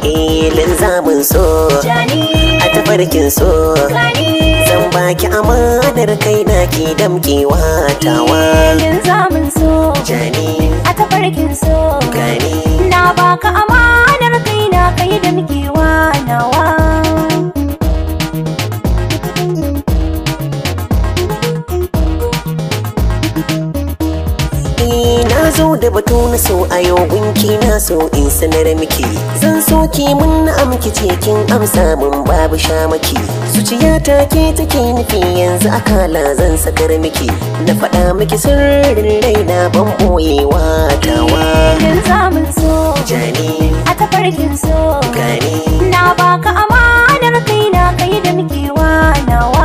linzamin so a tafarkin so zan baki amanar kai na ki damkewa tawa linzamin so a tafarkin so na baka amanar kai na kai damkewa nawa. Na zo da batu na so a yau gunki na so in sanar miki zan so ki mun na amki cikin amsa mun babu shamaki zuciyata ke take nufi yanzu akala zan sakar miki na faɗa miki sirrin raina ban boyewa tawa linzamin so a tafarkin so na baka amanar kai na kai da mukewa nawa.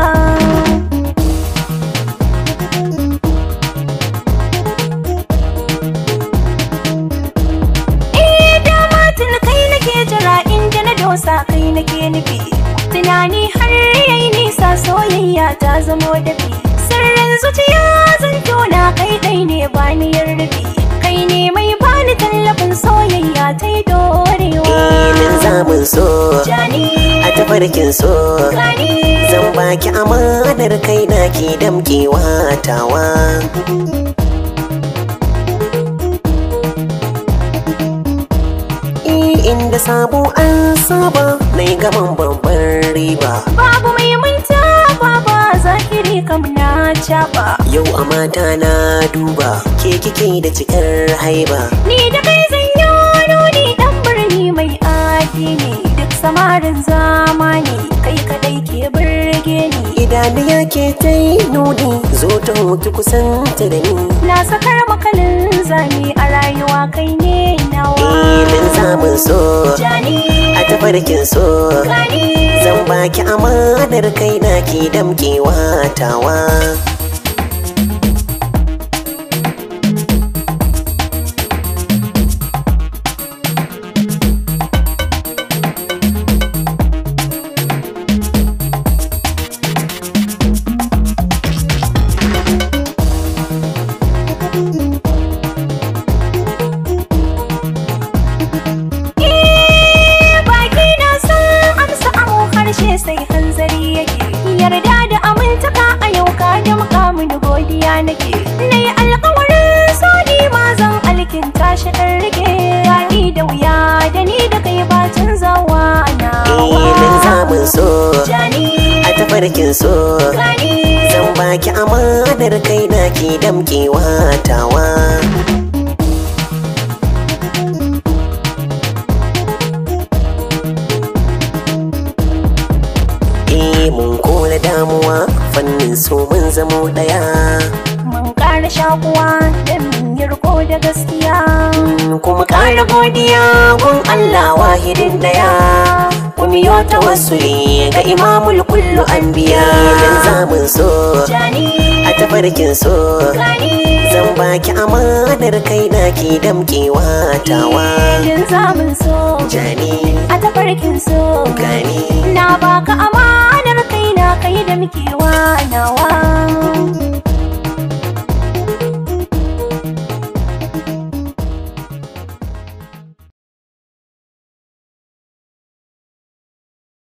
Sa kai nake nufi tunani har yayi nisa soyayya ta zamo dafi sirrin zuciya zan tona kai dai ne bani yarrabi kai ne mai bani tallafin soyayya ta yi dorewa linzamin so a tafarkin so zan baki amanar kai na ki damkewa tawa inda sabo an saba na yi gaban babban riba babu mai manta baba zahiri kam na caba yau a mata na duba ke kike da cikar haiba ni da kai zan yi nuni dan birni mai addini duk samarin zamani kai kadai ke burge ni idaniya ke ta yi nuni zo ta hoki kusanta da ni na sakar makalin zami a rayuwa kai ne nawa linzamin so a tafarkin so zan baki amanar kai na ki damkewa tawa sai hanzari yake yarda da amintaka a yau ka da mukamin godiya nake nayi alƙawarin so ni ma zan alkinta shi dan rike daɗi da wuya da ni da kai ba canzawa na linzamin so a tafarkin so zan baki amanar kai na ki damkewa tawa mun kula damuwa fannin so mun zamo daya mun ƙara shakuwa don mun yi riko da gaskiya kuma ƙara godiya gun Allah wahidin daya kuma yo tawassuli ga imamul kullu anbiya linzamin so a tafarkin so zan baki amanar kai na ki damkewa tawa linzamin so a tafarkin so na baka amanar kai na kai da mukewa nawa.